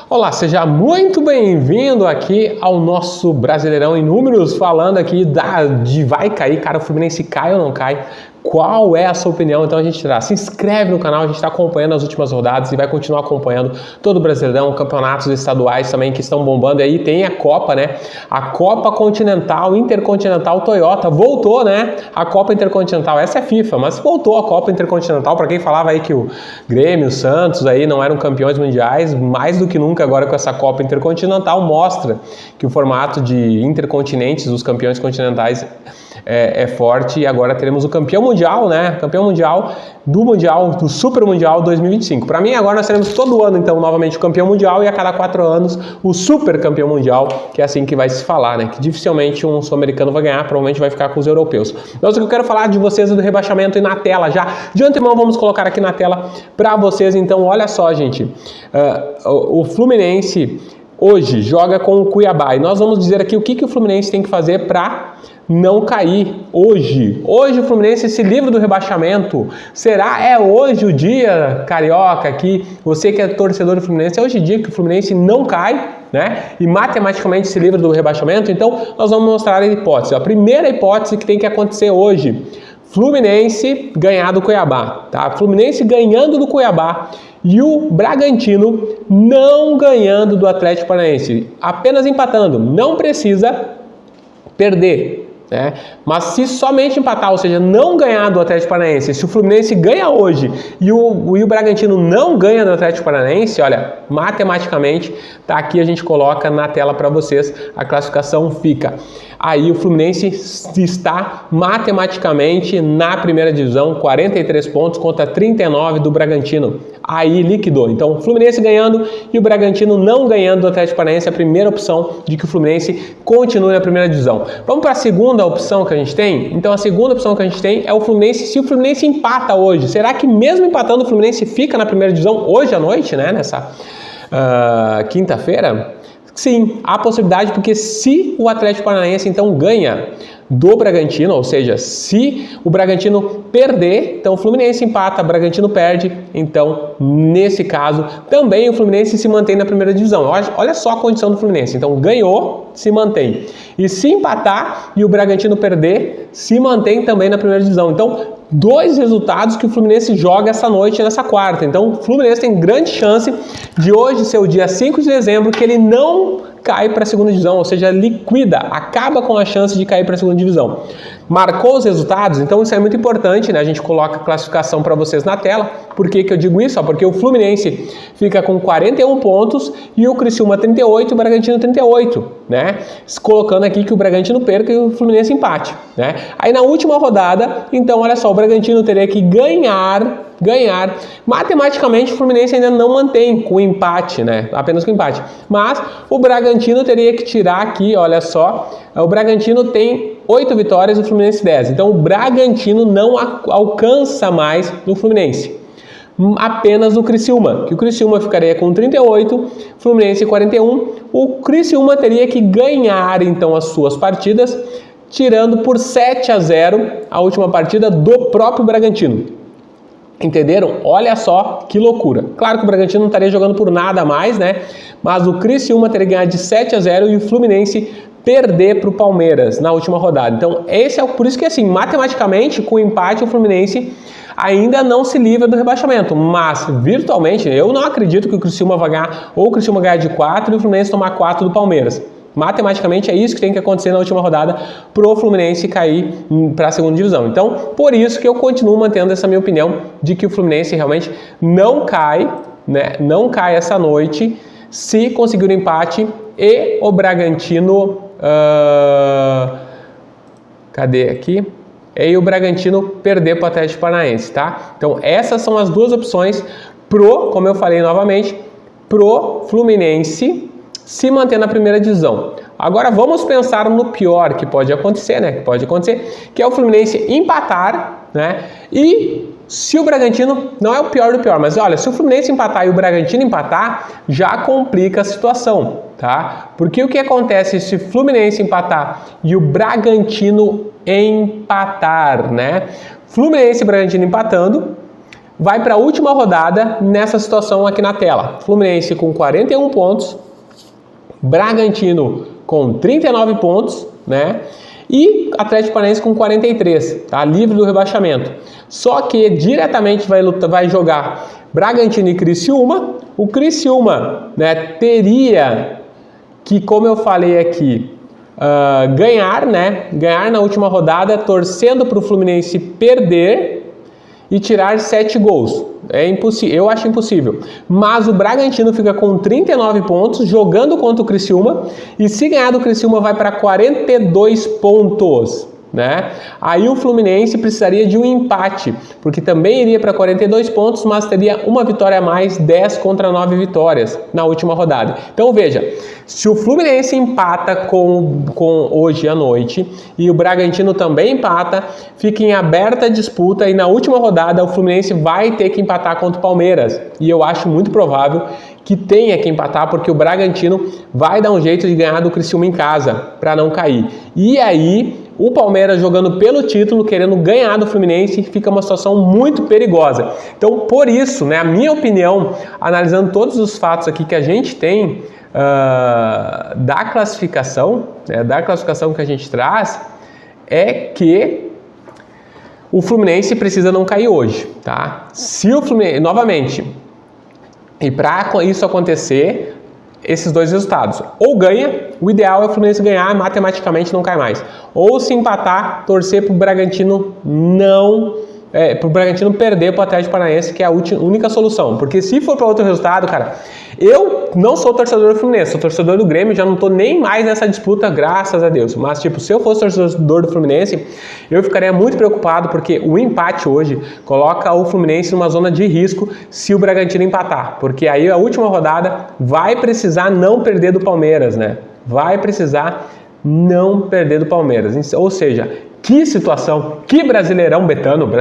Olá, seja muito bem-vindo aqui ao nosso Brasileirão em Números, falando aqui de vai cair, cara, o Fluminense cai ou não cai? Qual é a sua opinião? Então a gente se inscreve no canal, a gente está acompanhando as últimas rodadas e vai continuar acompanhando todo o Brasileirão, campeonatos estaduais também que estão bombando. E aí tem a Copa, né? A Copa Continental, Intercontinental Toyota, voltou, né? A Copa Intercontinental, essa é FIFA, mas voltou a Copa Intercontinental. Para quem falava aí que o Grêmio, o Santos aí não eram campeões mundiais, mais do que nunca agora com essa Copa Intercontinental mostra que o formato de intercontinentes, os campeões continentais é forte, e agora teremos o campeão mundial, né? Campeão mundial, do Super Mundial 2025. Para mim, agora nós teremos todo ano, então, novamente o campeão mundial e a cada 4 anos o Super Campeão Mundial, que é assim que vai se falar, né? Que dificilmente um sul-americano vai ganhar, provavelmente vai ficar com os europeus. Mas o que eu quero falar de vocês é do rebaixamento e na tela já. De antemão, vamos colocar aqui na tela para vocês. Então, olha só, gente. O Fluminense hoje joga com o Cuiabá e nós vamos dizer aqui o que o Fluminense tem que fazer para não cair hoje. Hoje o Fluminense se livra do rebaixamento. Será? É hoje o dia, carioca, que você que é torcedor do Fluminense, é hoje o dia que o Fluminense não cai, né? E matematicamente se livra do rebaixamento. Então nós vamos mostrar a hipótese. A primeira hipótese que tem que acontecer hoje: Fluminense ganhar do Cuiabá, tá? Fluminense ganhando do Cuiabá e o Bragantino não ganhando do Atlético Paranaense, apenas empatando. Não precisa perder, né? Mas se somente empatar, ou seja, não ganhar do Atlético Paranaense, se o Fluminense ganha hoje e o Bragantino não ganha do Atlético Paranaense, olha, matematicamente, tá aqui, a gente coloca na tela para vocês, a classificação fica. Aí o Fluminense está matematicamente na primeira divisão, 43 pontos contra 39 do Bragantino. Aí liquidou. Então, o Fluminense ganhando e o Bragantino não ganhando do Atlético Paranaense é a primeira opção de que o Fluminense continue na primeira divisão. Vamos para a segunda opção que a gente tem? Então, a segunda opção que a gente tem é o Fluminense, se o Fluminense empata hoje. Será que mesmo empatando o Fluminense fica na primeira divisão hoje à noite, né? Nessa quinta-feira? Sim, há possibilidade, porque se o Atlético Paranaense então ganha do Bragantino, ou seja, se o Bragantino perder, então o Fluminense empata, o Bragantino perde, então nesse caso também o Fluminense se mantém na primeira divisão. Olha só a condição do Fluminense, então ganhou, se mantém. E se empatar e o Bragantino perder, se mantém também na primeira divisão. Então, dois resultados que o Fluminense joga essa noite, nessa quarta. Então, o Fluminense tem grande chance de hoje ser o dia 5 de dezembro que ele não cai para a segunda divisão, ou seja, liquida, acaba com a chance de cair para a segunda divisão. Marcou os resultados, então isso é muito importante, né? A gente coloca a classificação para vocês na tela. Por que eu digo isso? Porque o Fluminense fica com 41 pontos e o Criciúma 38 e o Bragantino 38, né? Colocando aqui que o Bragantino perca e o Fluminense empate, né? Aí na última rodada, então olha só, o Bragantino teria que ganhar. Matematicamente o Fluminense ainda não mantém com empate, né? Apenas com empate. Mas o Bragantino teria que tirar aqui, olha só, o Bragantino tem 8 vitórias e o Fluminense 10. Então o Bragantino não alcança mais no Fluminense. Apenas no Criciúma, que o Criciúma ficaria com 38, Fluminense 41. O Criciúma teria que ganhar então as suas partidas, tirando por 7-0 a última partida do próprio Bragantino. Entenderam? Olha só que loucura. Claro que o Bragantino não estaria jogando por nada a mais, né? Mas o Criciúma teria ganhado de 7-0 e o Fluminense perder para o Palmeiras na última rodada. Então, por isso que assim, matematicamente, com o empate, o Fluminense ainda não se livra do rebaixamento. Mas, virtualmente, eu não acredito que o Criciúma vai ganhar, ou o Criciúma ganhar de 4 e o Fluminense tomar 4 do Palmeiras. Matematicamente é isso que tem que acontecer na última rodada para o Fluminense cair para a segunda divisão. Então, por isso que eu continuo mantendo essa minha opinião de que o Fluminense realmente não cai, né? Não cai essa noite se conseguir o empate e o Bragantino... cadê aqui? E o Bragantino perder para o Atlético Paranaense, tá? Então, essas são as duas opções como eu falei novamente, pro Fluminense se manter na primeira divisão. Agora vamos pensar no pior que pode acontecer, né? Que é o Fluminense empatar, né? E se o Bragantino, não é o pior do pior, mas olha, se o Fluminense empatar e o Bragantino empatar, já complica a situação, tá? Porque o que acontece se o Fluminense empatar e o Bragantino empatar, né? Fluminense e Bragantino empatando, vai para a última rodada nessa situação aqui na tela. Fluminense com 41 pontos, Bragantino com 39 pontos, né? E Atlético Paranaense com 43, tá? Livre do rebaixamento. Só que diretamente vai jogar Bragantino e Criciúma. O Criciúma, né, teria que, como eu falei aqui, ganhar na última rodada, torcendo para o Fluminense perder e tirar 7 gols. É impossível, eu acho impossível. Mas o Bragantino fica com 39 pontos, jogando contra o Criciúma, e se ganhar do Criciúma vai para 42 pontos. Né? Aí o Fluminense precisaria de um empate, porque também iria para 42 pontos, mas teria uma vitória a mais, 10 contra 9 vitórias na última rodada. Então veja, se o Fluminense empata com hoje à noite e o Bragantino também empata, fica em aberta disputa e na última rodada o Fluminense vai ter que empatar contra o Palmeiras. E eu acho muito provável que tenha que empatar, porque o Bragantino vai dar um jeito de ganhar do Criciúma em casa, para não cair. E aí o Palmeiras jogando pelo título, querendo ganhar do Fluminense, fica uma situação muito perigosa. Então, por isso, né, a minha opinião, analisando todos os fatos aqui que a gente tem da classificação que a gente traz, é que o Fluminense precisa não cair hoje, tá? Se o Fluminense, novamente, e para isso acontecer, esses dois resultados, ou ganha, o ideal é o Fluminense ganhar, matematicamente não cai mais, ou se empatar, torcer para o Bragantino para o Bragantino perder para o Atlético Paranaense, que é a única solução, porque se for para outro resultado, cara, eu não sou torcedor do Fluminense, sou torcedor do Grêmio, já não tô nem mais nessa disputa, graças a Deus, mas tipo, se eu fosse torcedor do Fluminense, eu ficaria muito preocupado, porque o empate hoje coloca o Fluminense numa zona de risco se o Bragantino empatar, porque aí a última rodada vai precisar não perder do Palmeiras, né? Vai precisar não perder do Palmeiras, ou seja, que situação, que Brasileirão Betano,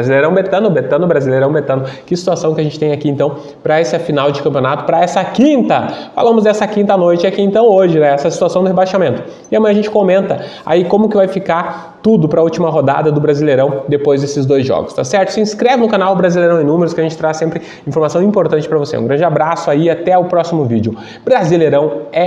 que situação que a gente tem aqui então para essa final de campeonato, para essa quinta, falamos dessa quinta noite aqui então hoje, né, essa situação do rebaixamento. E amanhã a gente comenta aí como que vai ficar tudo para a última rodada do Brasileirão depois desses dois jogos, tá certo? Se inscreve no canal Brasileirão em Números, que a gente traz sempre informação importante para você. Um grande abraço aí, até o próximo vídeo. Brasileirão é